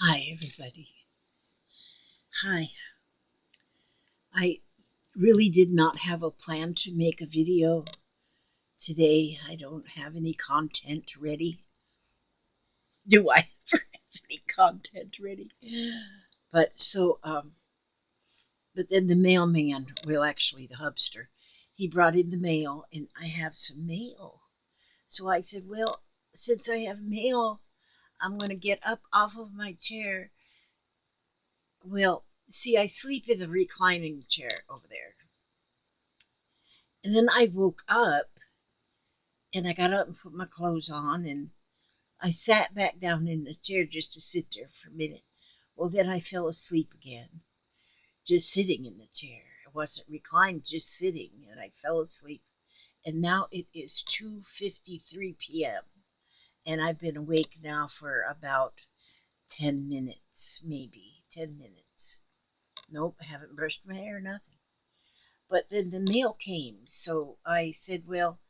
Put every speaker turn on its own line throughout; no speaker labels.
Hi, everybody. Hi. I really did not have a plan to make a video today. I don't have any content ready. Do I ever have any content ready? But then the mailman, well, actually, the hubster, he brought in the mail, and I have some mail. So I said, well, since I have mail, I'm going to get up off of my chair. Well, see, I sleep in the reclining chair over there. And then I woke up and I got up and put my clothes on and I sat back down in the chair just to sit there for a minute. Well, then I fell asleep again, just sitting in the chair. I wasn't reclined, just sitting, and I fell asleep. And now it is 2:53 p.m. and I've been awake now for about 10 minutes, maybe 10 minutes. Nope, I haven't brushed my hair, nothing. But then the mail came, so I said, well,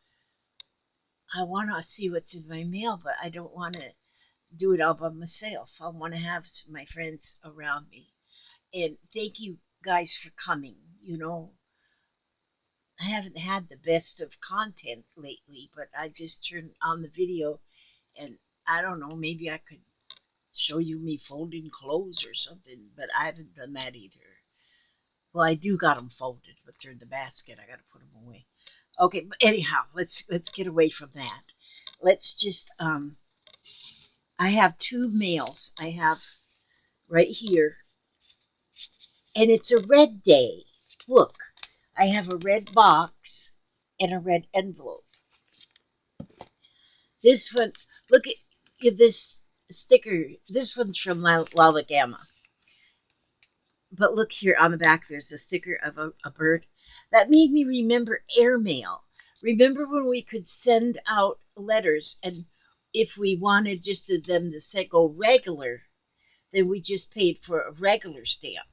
I want to see what's in my mail, but I don't want to do it all by myself. I want to have my friends around me. And thank you guys for coming. I haven't had the best of content lately, but I just turned on the video and I don't know, maybe I could show you me folding clothes or something, but I haven't done that either. Well, I do got them folded, but they're in the basket. I got to put them away. Okay, but anyhow, let's get away from that. Let's just I have two mails. I have right here, and it's a red day. Look, I have a red box and a red envelope. This one, look at this sticker. This one's from Lala Gamma. But look here on the back, there's a sticker of a bird. That made me remember airmail. Remember when we could send out letters, and if we wanted just them to say go regular, then we just paid for a regular stamp.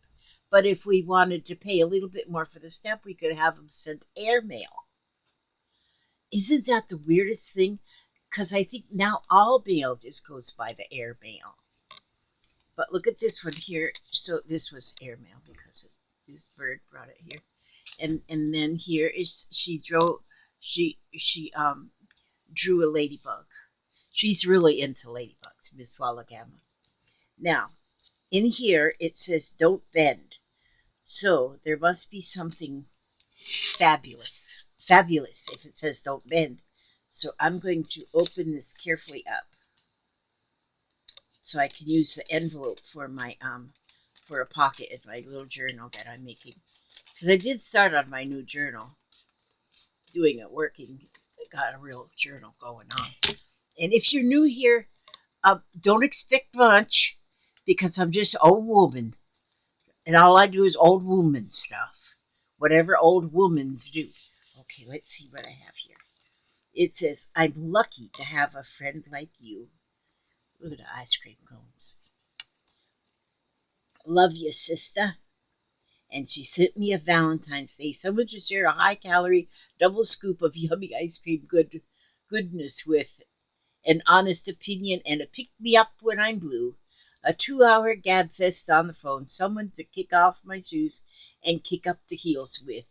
But if we wanted to pay a little bit more for the stamp, we could have them sent airmail. Isn't that the weirdest thing? Because I think now all mail just goes by the airmail. But look at this one here. So this was airmail because this bird brought it here. And then here is she drew a ladybug. She's really into ladybugs, Miss Lala Gamma. Now, in here it says don't bend. So there must be something fabulous. Fabulous if it says don't bend. So I'm going to open this carefully up so I can use the envelope for my for a pocket in my little journal that I'm making. Because I did start on my new journal, doing it working. I got a real journal going on. And if you're new here, don't expect much because I'm just an old woman. And all I do is old woman stuff. Whatever old womans do. Okay, let's see what I have here. It says, I'm lucky to have a friend like you. Look at the ice cream cones. Love you, sister. And she sent me a Valentine's Day. Someone to share a high-calorie double scoop of yummy ice cream goodness with, an honest opinion, and a pick-me-up when I'm blue. A 2-hour gab fest on the phone. Someone to kick off my shoes and kick up the heels with.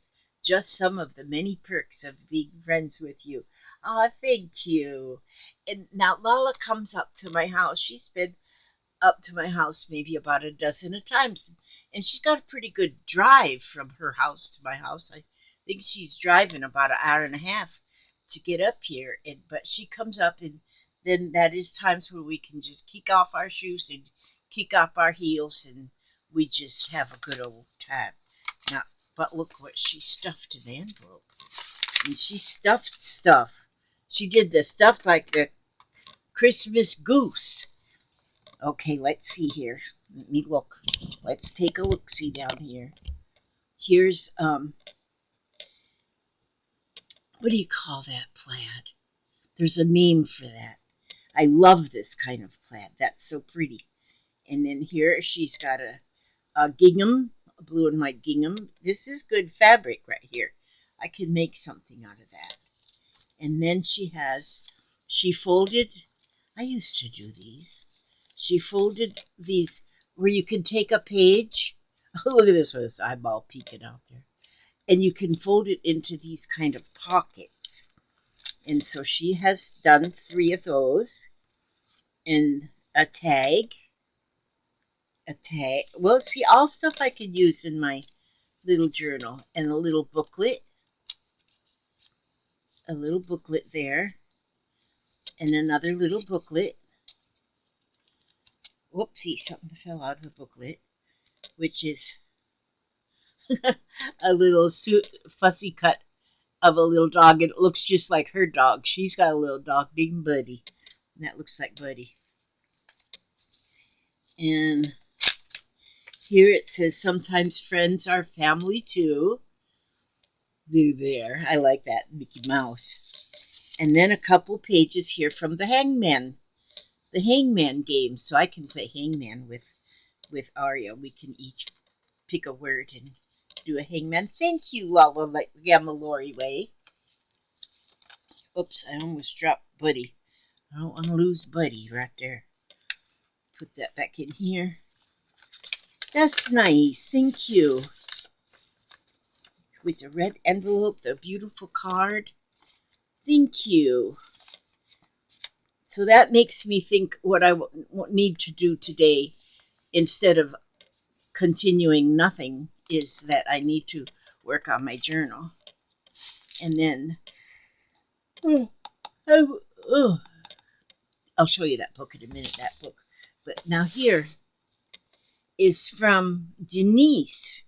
Just some of the many perks of being friends with you. Ah, thank you. And now Lala comes up to my house. She's been up to my house maybe about a dozen of times. And she's got a pretty good drive from her house to my house. I think she's driving about an hour and a half to get up here. But she comes up, and then that is times where we can just kick off our shoes and kick up our heels, and we just have a good old time. Now, but look what she stuffed in the envelope. And she stuffed stuff. She did the stuff like the Christmas goose. Okay, let's see here. Let me look. Let's take a look-see down here. Here's, what do you call that plaid? There's a name for that. I love this kind of plaid. That's so pretty. And then here she's got a gingham, a blue and white gingham. This is good fabric right here. I can make something out of that. And then she folded, I used to do these. She folded these where you can take a page. Oh, look at this with his eyeball peeking out there. And you can fold it into these kind of pockets. And so she has done 3 of those. And a tag. Well, see, all stuff I could use in my little journal. And a little booklet. A little booklet there. And another little booklet. Whoopsie, something fell out of the booklet. Which is a little fussy cut of a little dog. And it looks just like her dog. She's got a little dog named Buddy. And that looks like Buddy. And here it says, sometimes friends are family too. There. I like that, Mickey Mouse. And then a couple pages here from the Hangman game. So I can play Hangman with Aria. We can each pick a word and do a hangman. Thank you, Lala, like Gamalori way. Oops, I almost dropped Buddy. I don't want to lose Buddy right there. Put that back in here. That's nice. Thank you. With the red envelope, the beautiful card. Thank you. So that makes me think what I need to do today instead of continuing nothing is that I need to work on my journal. And then I'll show you that book in a minute, that book. But now here is from Denise.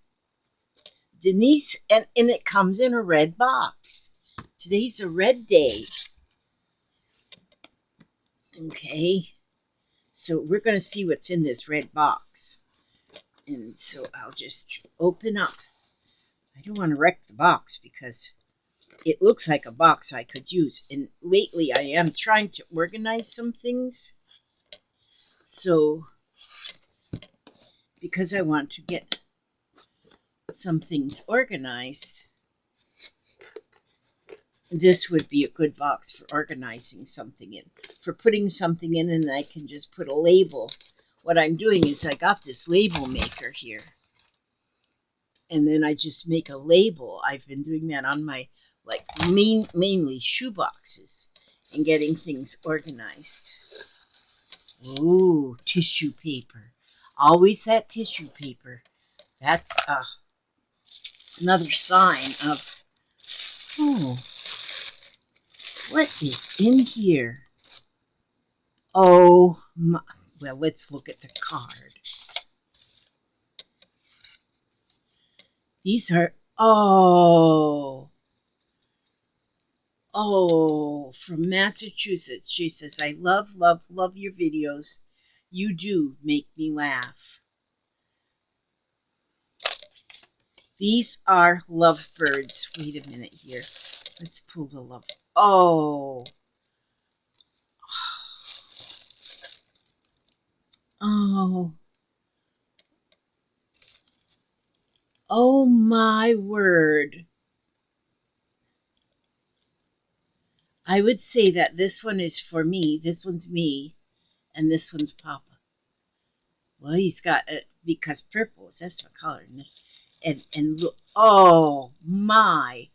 Denise, and it comes in a red box. Today's a red day. Okay. So we're going to see what's in this red box. And so I'll just open up. I don't want to wreck the box because it looks like a box I could use. And lately I am trying to organize some things. So, because I want to get some things organized, this would be a good box for organizing something in. For putting something in, and I can just put a label. What I'm doing is I got this label maker here. And then I just make a label. I've been doing that on my, mainly shoe boxes and getting things organized. Ooh, tissue paper. Always that tissue paper. That's another sign of, oh, what is in here? Oh, my. Well, let's look at the card. These are, from Massachusetts. She says, I love, love, love your videos. You do make me laugh. These are lovebirds. Wait a minute here. Let's pull the love. Oh. Oh. Oh my word. I would say that this one is for me, this one's me, and this one's Papa. Well, he's got because purple is that's what color, and look. Oh my!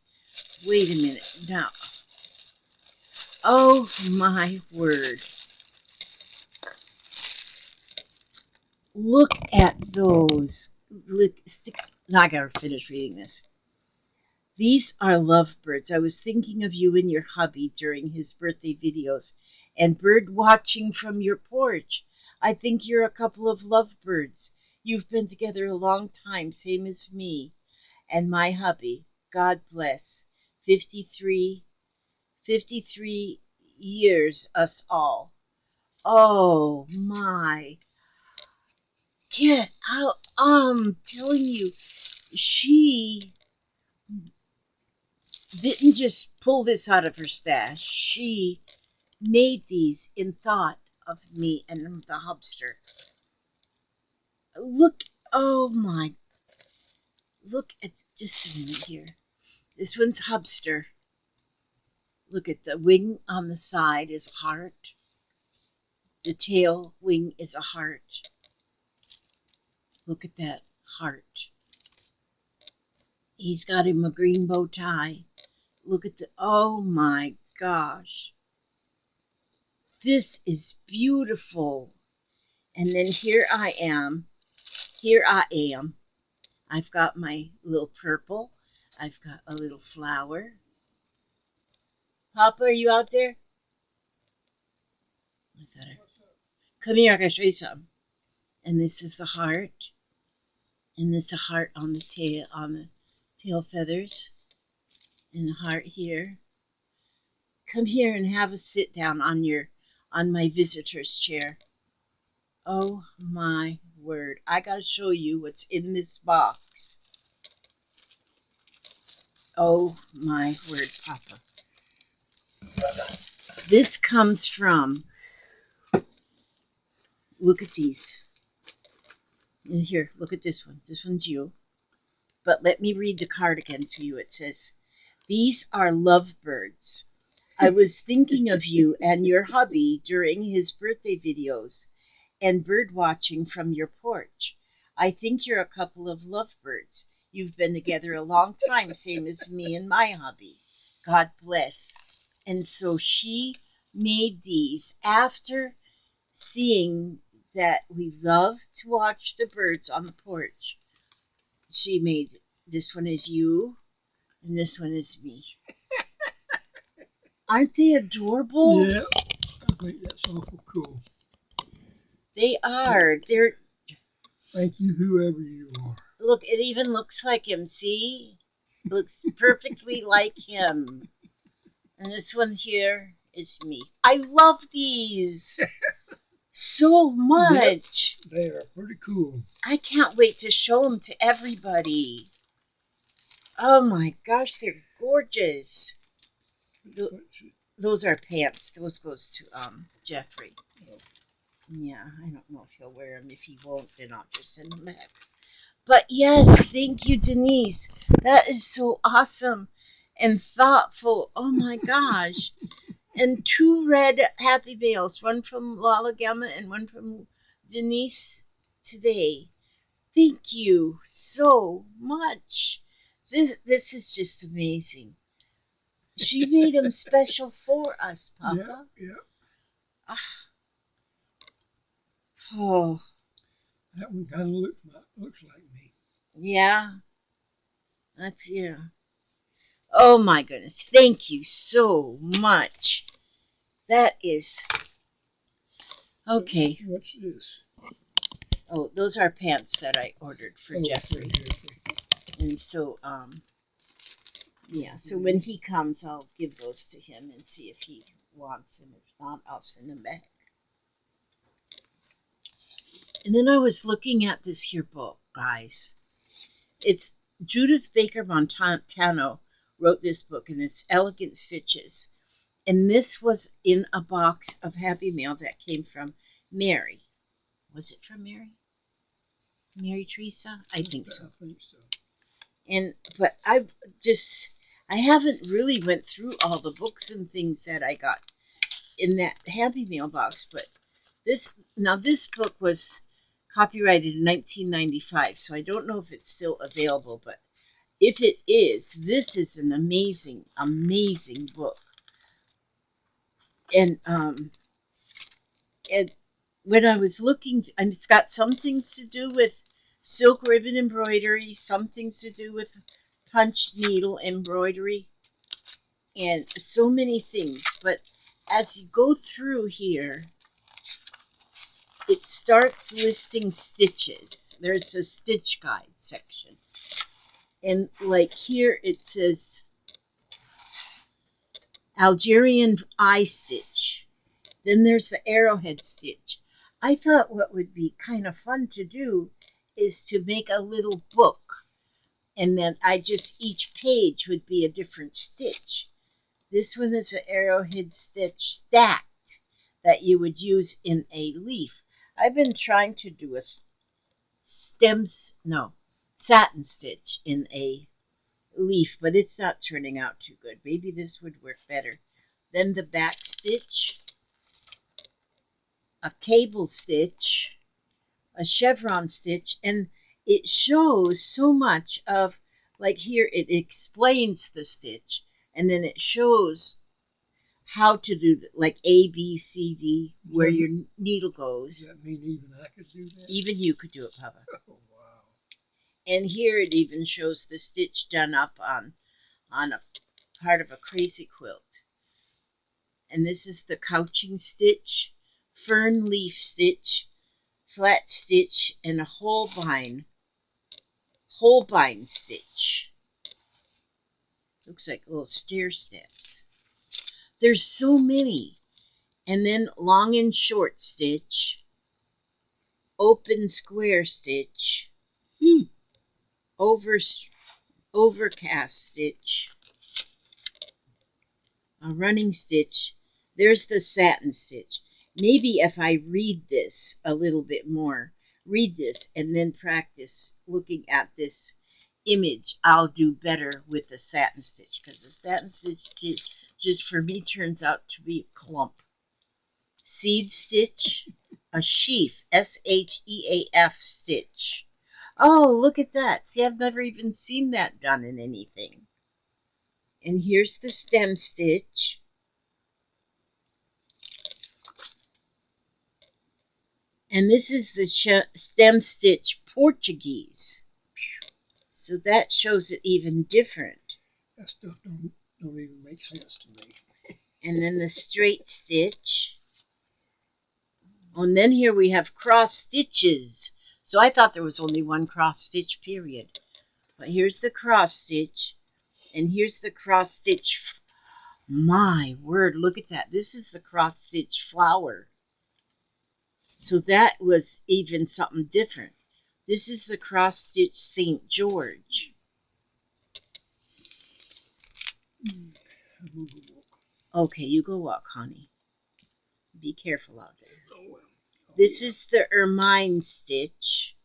Wait a minute now. Oh my word! Look at those. Look, now I gotta finish reading this. These are lovebirds. I was thinking of you and your hubby during his birthday videos and bird watching from your porch. I think you're a couple of lovebirds. You've been together a long time, same as me and my hubby. God bless. 53 years, us all. Oh, my. Get out. I'm telling you, she didn't just pull this out of her stash. She made these in thought of me and the hubster. Look, oh my, look at, just a minute here. This one's hubster. Look at the wing on the side is heart. The tail wing is a heart. Look at that heart. He's got him a green bow tie. Look at the, oh my gosh. This is beautiful. And then here I am. Here I am. I've got my little purple. I've got a little flower. Papa, are you out there? Come here, I gotta show you something. And this is the heart. And there's a heart on the tail feathers. And a heart here. Come here and have a sit down on my visitor's chair. Oh my word. I gotta show you what's in this box. Oh my word, Papa. This comes from, look at these. And here, look at this one. This one's you. But let me read the card again to you. It says, "These are lovebirds. I was thinking of you and your hubby during his birthday videos and bird watching from your porch. I think you're a couple of lovebirds. You've been together a long time, same as me and my hubby. God bless." And so she made these after seeing that we love to watch the birds on the porch. She made, this one is you, and this one is me. Aren't they adorable?
Yeah, I think that's awful cool.
They are. They're.
Thank you, whoever you are.
Look, it even looks like him. See? Looks perfectly like him. And this one here is me. I love these so much.
Yep, they are pretty cool.
I can't wait to show them to everybody. Oh my gosh, they're gorgeous. Those are pants. Those goes to Jeffrey.
Oh.
Yeah, I don't know if he'll wear them. If he won't, then I'll just send them back. But yes, thank you, Denise. That is so awesome and thoughtful. Oh my gosh. And 2 red Happy Meals, one from Lala Gamma and one from Denise today. Thank you so much. This is just amazing. She made them special for us, Papa.
Yeah.
Oh.
That one kind of looks like me.
Yeah. That's, yeah. Oh my goodness. Thank you so much. That is. Okay.
What's this?
Oh, those are pants that I ordered for Jeffrey. And so, yeah, so when he comes, I'll give those to him and see if he wants them. If not, I'll send them back. And then I was looking at this here book, guys. It's Judith Baker Montano wrote this book, and it's Elegant Stitches. And this was in a box of Happy Mail that came from Mary. Was it from Mary? Mary Teresa? I think so.
I think so.
But I haven't really went through all the books and things that I got in that Happy Mail box. But this book was copyrighted in 1995, so I don't know if it's still available. But if it is, this is an amazing, amazing book. And when I was looking, and it's got some things to do with silk ribbon embroidery, some things to do with punch needle embroidery, and so many things. But as you go through here, it starts listing stitches. There's a stitch guide section. And like here it says Algerian eye stitch. Then there's the arrowhead stitch. I thought what would be kind of fun to do is to make a little book, and then each page would be a different stitch. This one is an arrowhead stitch stacked that you would use in a leaf. I've been trying to do a satin stitch in a leaf, but it's not turning out too good. Maybe this would work better. Then the back stitch. a cable stitch, a chevron stitch, and it shows so much of, like here it explains the stitch, and then it shows how to do like A, B, C, D, where your needle goes.
Does that mean even I could do that?
Even you could do it, Papa.
Oh, wow.
And here it even shows the stitch done up on a part of a crazy quilt. And this is the couching stitch, fern leaf stitch, flat stitch, and a holbein stitch. Looks like little stair steps. There's so many. And then long and short stitch, open square stitch, overcast stitch, a running stitch. There's the satin stitch. Maybe if I read this a little bit more, read this and then practice looking at this image, I'll do better with the satin stitch, because the satin stitch just for me turns out to be a clump. Seed stitch, a sheaf, SHEAF stitch. Oh, look at that. See, I've never even seen that done in anything. And here's the stem stitch. And this is the stem stitch Portuguese. So that shows it even different.
That stuff don't even make sense to me.
And then the straight stitch. Oh, and then here we have cross stitches. So I thought there was only one cross stitch, period. But here's the cross stitch. And here's the cross stitch. My word, look at that. This is the cross stitch flower. So that was even something different. This is the cross stitch St. George. Okay, you go walk, honey. Be careful out there.
Oh, well.
This is the ermine stitch.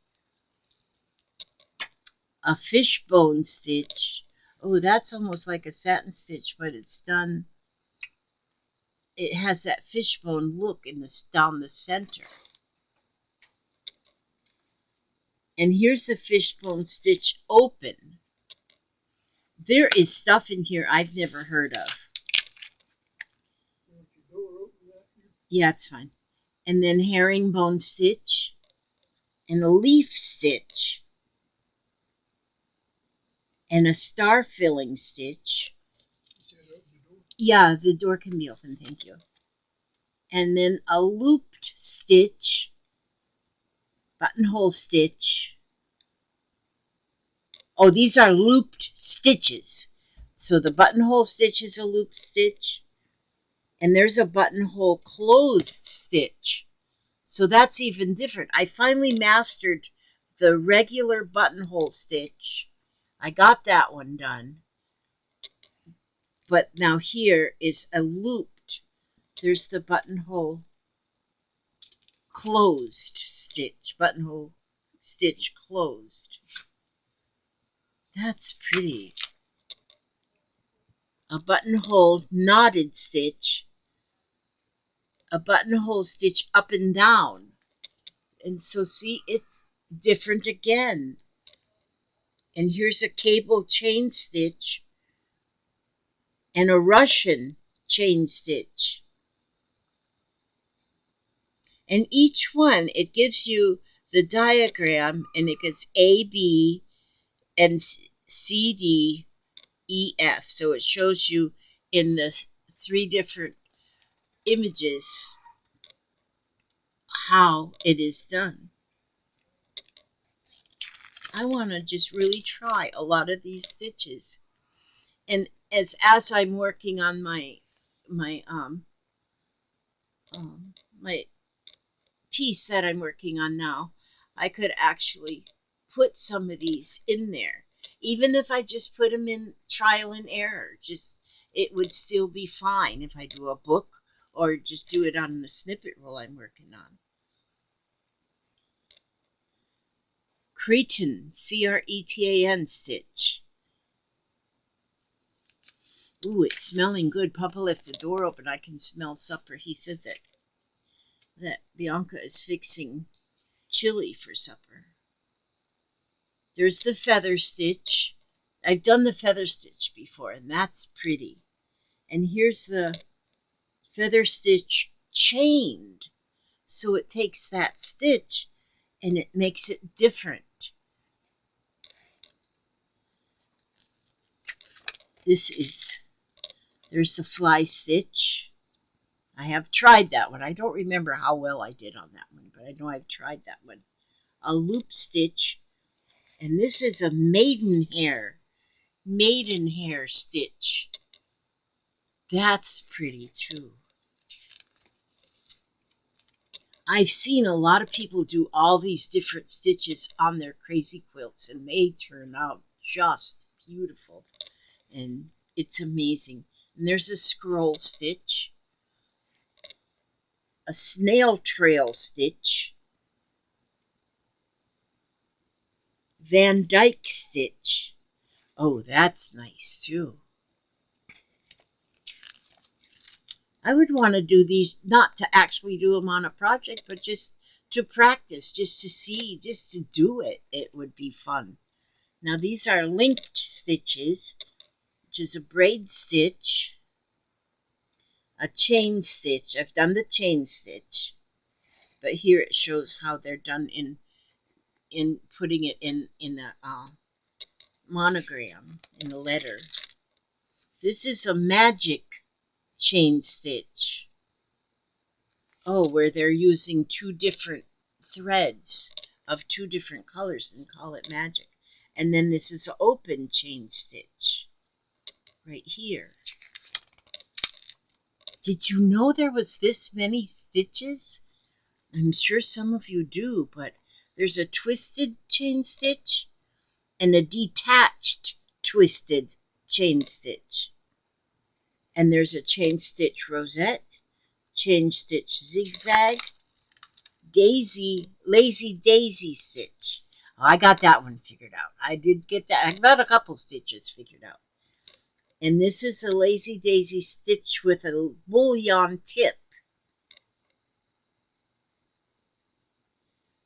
A fishbone stitch. Oh, that's almost like a satin stitch, but it's done. It has that fishbone look in this down the center. And here's the fishbone stitch open. There is stuff in here I've never heard of. Yeah, it's fine. And then herringbone stitch and a leaf stitch and a star filling stitch. Yeah, the door can be open, thank you. And then a looped stitch, buttonhole stitch. Oh, these are looped stitches. So the buttonhole stitch is a looped stitch. And there's a buttonhole closed stitch. So that's even different. I finally mastered the regular buttonhole stitch. I got that one done. But now here is a looped. There's the buttonhole closed stitch. Buttonhole stitch closed. That's pretty. A buttonhole knotted stitch. A buttonhole stitch up and down. And so see, it's different again. And here's a cable chain stitch and a Russian chain stitch. And each one, it gives you the diagram, and it goes A, B, and C, D, E, F. So it shows you in the 3 different images how it is done. I want to just really try a lot of these stitches. And as I'm working on my piece that I'm working on now, I could actually put some of these in there. Even if I just put them in trial and error, it would still be fine if I do a book or just do it on the snippet roll I'm working on. Cretan, C-R-E-T-A-N stitch. Ooh, it's smelling good. Papa left the door open. I can smell supper. He said that that Bianca is fixing chili for supper. There's the feather stitch. I've done the feather stitch before, and that's pretty. And here's the feather stitch chained. So it takes that stitch and it makes it different. There's the fly stitch. I have tried that one. I don't remember how well I did on that one, but I know I've tried that one. A loop stitch, and this is a maidenhair stitch. That's pretty too. I've seen a lot of people do all these different stitches on their crazy quilts, and they turn out just beautiful. And it's amazing. And there's a scroll stitch, a snail trail stitch, Van Dyke stitch. Oh, that's nice too. I would want to do these, not to actually do them on a project, but just to practice, just to see, just to do it. It would be fun. Now these are linked stitches, which is a braid stitch, a chain stitch. I've done the chain stitch, but here it shows how they're done in putting it in the monogram, in the letter. This is a magic chain stitch. Oh, where they're using two different threads of two different colors and call it magic. And then this is an open chain stitch right here. Did you know there was this many stitches? I'm sure some of you do, but there's a twisted chain stitch and a detached twisted chain stitch. And there's a chain stitch rosette, chain stitch zigzag, lazy daisy stitch. Oh, I got that one figured out. I did get that. I got a couple stitches figured out. And this is a lazy daisy stitch with a bullion tip.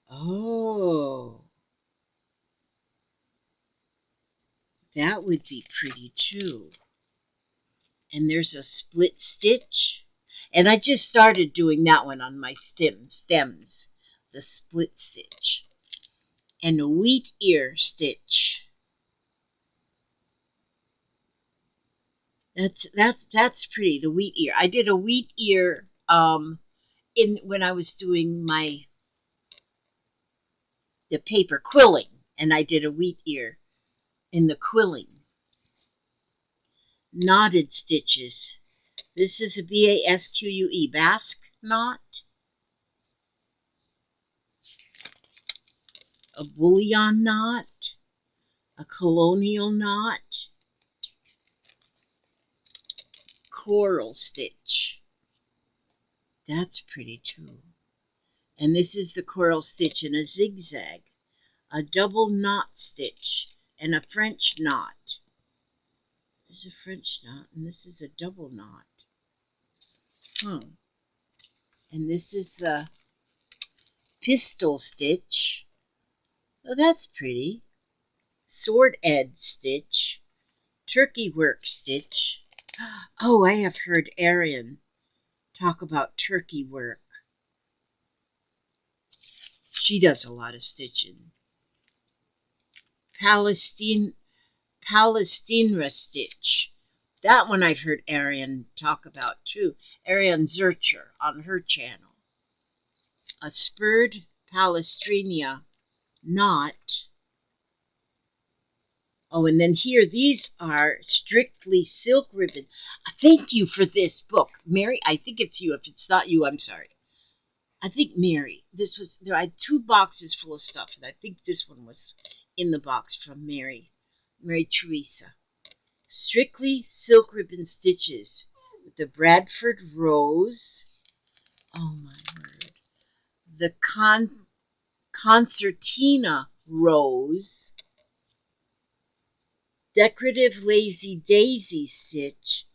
Oh, that would be pretty too. And there's a split stitch. And I just started doing that one on my stems, the split stitch. And a wheat ear stitch. That's pretty, the wheat ear. I did a wheat ear when I was doing the paper quilling, and I did a wheat ear in the quilling. Knotted stitches. This is a BASQUE, Basque knot. A bullion knot. A colonial knot. Coral stitch. That's pretty too. And this is the coral stitch in a zigzag. A double knot stitch and a French knot. There's a French knot, and this is a double knot. And this is the pistol stitch. Oh, that's pretty. Sword edge stitch. Turkey work stitch. Oh, I have heard Arian talk about turkey work. She does a lot of stitching. Palestinra stitch. That one I've heard Arian talk about too. Arian Zurcher on her channel. A spurred Palestrina knot. Oh, and then here, these are strictly silk ribbon. Thank you for this book. Mary, I think it's you. If it's not you, I'm sorry. I think Mary. There I had 2 boxes full of stuff, and I think this one was in the box from Mary Teresa. Strictly silk ribbon stitches with the Bradford Rose. Oh my word. The Concertina Rose. Decorative lazy daisy stitch.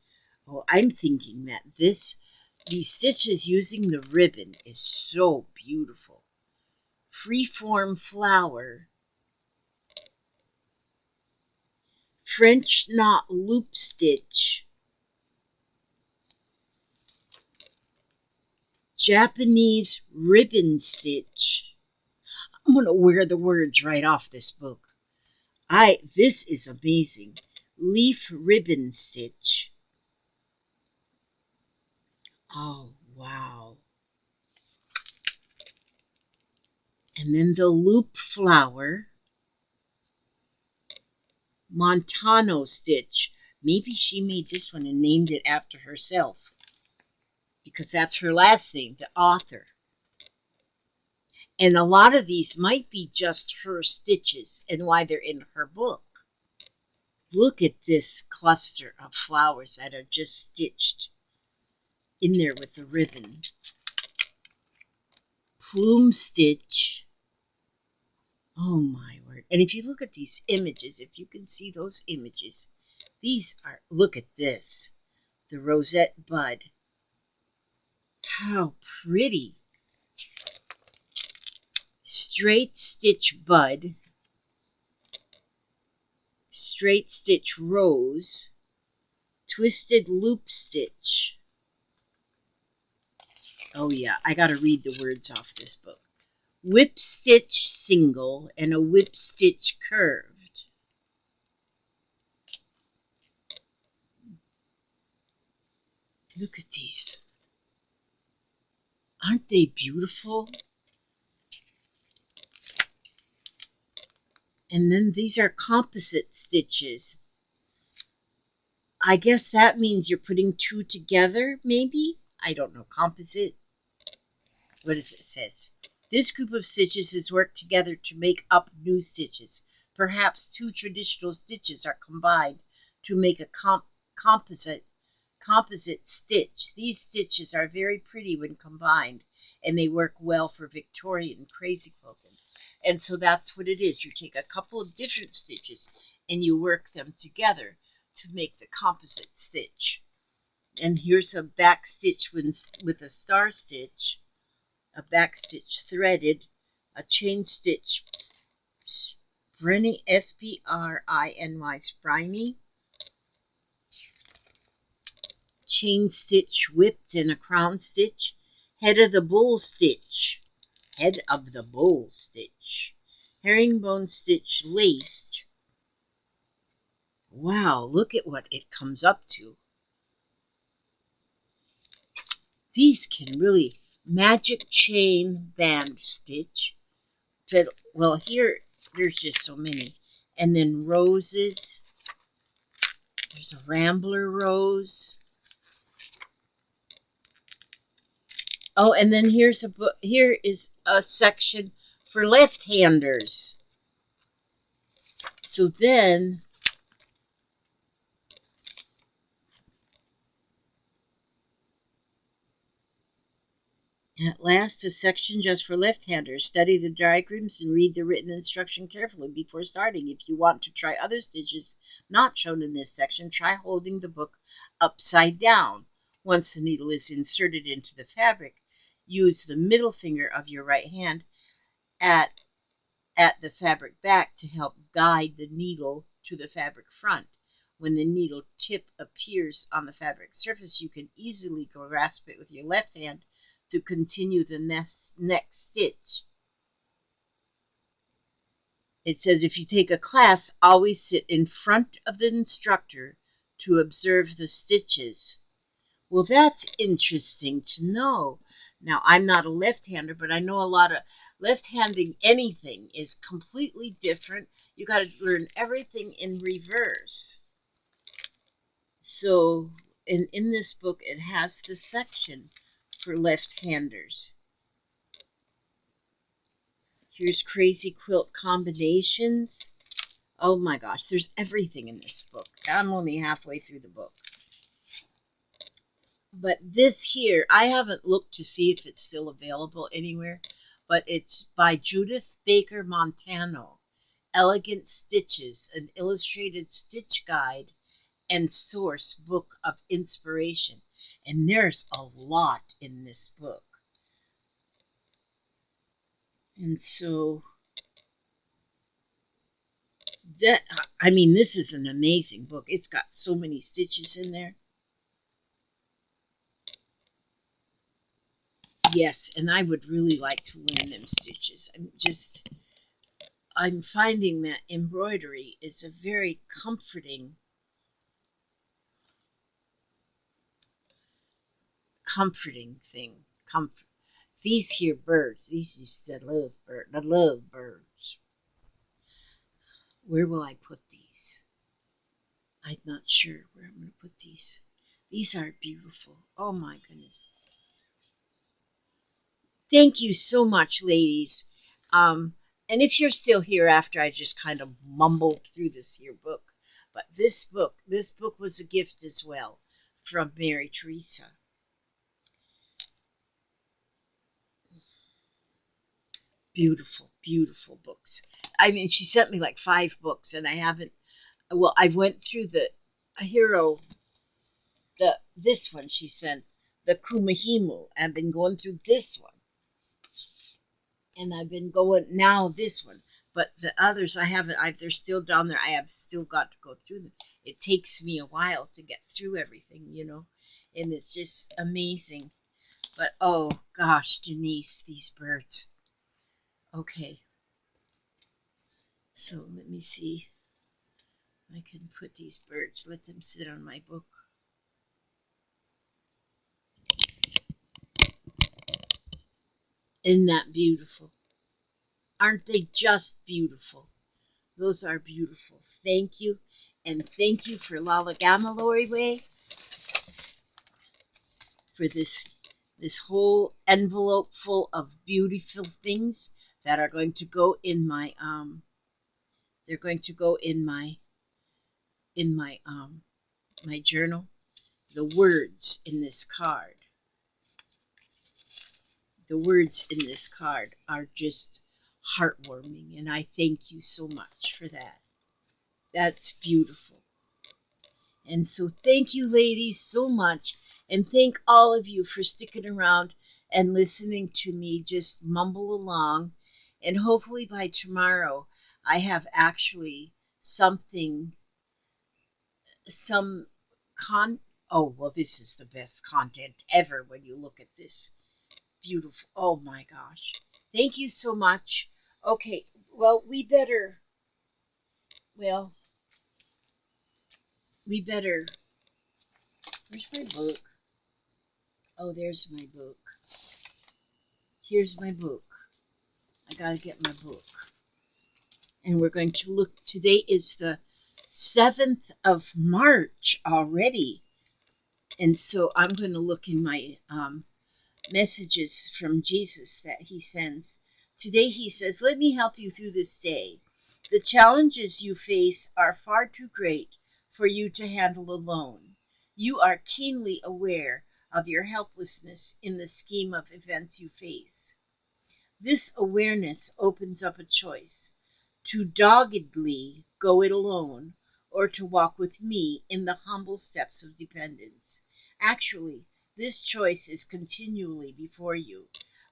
Oh, I'm thinking that this these stitches using the ribbon is so beautiful. Freeform flower, French knot loop stitch, Japanese ribbon stitch. I'm going to wear the words right off this book. This is amazing. Leaf ribbon stitch. Oh, wow. And then the loop flower, Montano stitch. Maybe she made this one and named it after herself, because that's her last name, the author. And a lot of these might be just her stitches and why they're in her book. Look at this cluster of flowers that are just stitched in there with the ribbon. Plume stitch. Oh my word. And if you look at these images, if you can see those images, these are, look at this. The rosette bud. How pretty. Straight stitch bud. Straight stitch rose. Twisted loop stitch. Oh yeah, I gotta read the words off this book. Whip stitch single and a whip stitch curved. Look at these. Aren't they beautiful? And then these are composite stitches. I guess that means you're putting two together, maybe? I don't know. Composite. What does it says? This group of stitches is worked together to make up new stitches. Perhaps two traditional stitches are combined to make a composite stitch. These stitches are very pretty when combined, and they work well for Victorian crazy quilting. And so that's what it is. You take a couple of different stitches and you work them together to make the composite stitch. And here's a back stitch with a star stitch, a back stitch threaded, a chain stitch sprinny, S-P-R-I-N-Y, springy, chain stitch whipped, and a crown stitch, head of the bull stitch, herringbone stitch laced. Wow, look at what it comes up to. These can really, magic chain band stitch. Well, here, there's just so many. And then roses. There's a rambler rose. Oh, and then here is a section for left-handers. So then, at last, a section just for left-handers. Study the diagrams and read the written instruction carefully before starting. If you want to try other stitches not shown in this section, try holding the book upside down. Once the needle is inserted into the fabric, use the middle finger of your right hand at the fabric back to help guide the needle to the fabric front. When the needle tip appears on the fabric surface, you can easily grasp it with your left hand to continue the next stitch. It says if you take a class, always sit in front of the instructor to observe the stitches. Well, that's interesting to know. Now, I'm not a left-hander, but I know a lot of left-handing anything is completely different. You got to learn everything in reverse. So, in this book, it has the section for left-handers. Here's crazy quilt combinations. Oh my gosh, there's everything in this book. I'm only halfway through the book. But this here, I haven't looked to see if it's still available anywhere, but it's by Judith Baker Montano. Elegant Stitches, an illustrated stitch guide and source book of inspiration. And there's a lot in this book. And so that, I mean, this is an amazing book. It's got so many stitches in there. Yes, and I would really like to learn them stitches. I'm finding that embroidery is a very comforting thing. Comfort. These here birds, these is the love bird, the love birds. Where will I put these? I'm not sure where I'm going to put these. These are beautiful. Oh my goodness. Thank you so much, ladies. Um, and if you're still here after I just kind of mumbled through this here book, but this book was a gift as well from Mary Teresa. Beautiful, beautiful books. I mean, she sent me like 5 books, and I haven't. Well, I went through the a hero, the this one she sent, the Kumahimu. I've been going through this one, and I've been going now this one. But the others I haven't. They're still down there. I have still got to go through them. It takes me a while to get through everything, and it's just amazing. But oh gosh, Denise, these birds. Okay, so let me see. I can put these birds, let them sit on my book. Isn't that beautiful? Aren't they just beautiful? Those are beautiful. Thank you. And thank you for Lala Gamaloriway for this whole envelope full of beautiful things that are going to go in my they're going to go in my journal. The words in this card. The words in this card are just heartwarming, and I thank you so much for that. That's beautiful. And so thank you, ladies, so much. And thank all of you for sticking around and listening to me just mumble along. And hopefully by tomorrow, I have actually something, some con. Oh, well, this is the best content ever when you look at this. Beautiful. Oh, my gosh. Thank you so much. Okay, well, well, we better, where's my book? Oh, there's my book. Here's my book. I gotta get my book. And we're going to look, today is the 7th of March already. And so I'm going to look in my messages from Jesus that he sends. Today he says, let me help you through this day. The challenges you face are far too great for you to handle alone. You are keenly aware of your helplessness in the scheme of events you face. This awareness opens up a choice to doggedly go it alone or to walk with me in the humble steps of dependence. Actually, this choice is continually before you,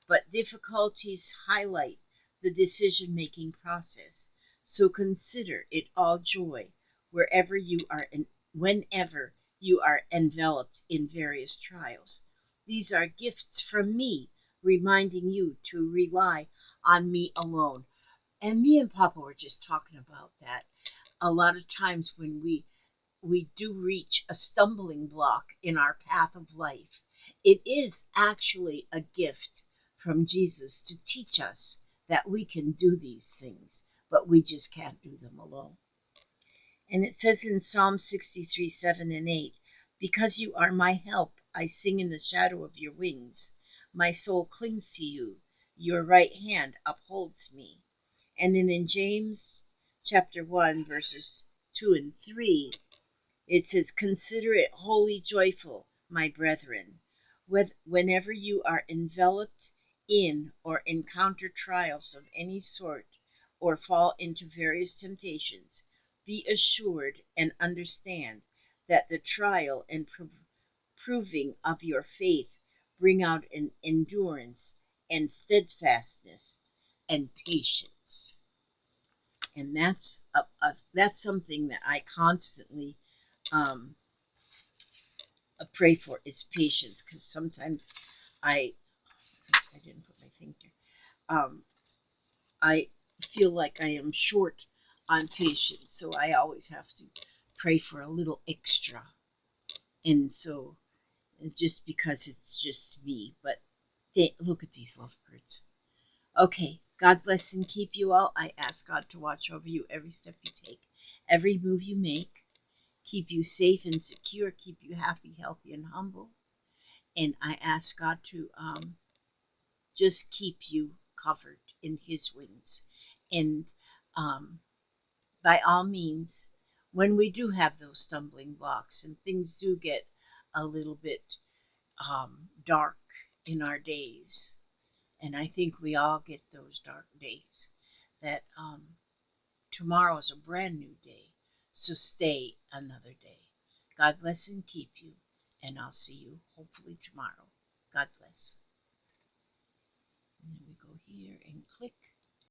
but difficulties highlight the decision making process. So consider it all joy wherever you are whenever you are enveloped in various trials. These are gifts from me reminding you to rely on me alone. And me and Papa were just talking about that. A lot of times when we do reach a stumbling block in our path of life, it is actually a gift from Jesus to teach us that we can do these things, but we just can't do them alone. And it says in Psalm 63, 7 and 8, because you are my help, I sing in the shadow of your wings. My soul clings to you. Your right hand upholds me. And then in James chapter 1, verses 2 and 3, it says, consider it wholly joyful, my brethren, whenever you are enveloped in or encounter trials of any sort or fall into various temptations. Be assured and understand that the trial and proving of your faith bring out an endurance and steadfastness and patience. And that's something that I constantly um, pray for is patience, because sometimes I I didn't put my thing here. I feel like I am short on patience, so I always have to pray for a little extra. And so, just because it's just me, but look at these lovebirds. Okay, God bless and keep you all. I ask God to watch over you every step you take, every move you make, keep you safe and secure, keep you happy, healthy, and humble. And I ask God to just keep you covered in His wings. And um, by all means, when we do have those stumbling blocks and things do get a little bit dark in our days, and I think we all get those dark days, that tomorrow is a brand new day. So stay another day. God bless and keep you, and I'll see you hopefully tomorrow. God bless. And then we go here and click.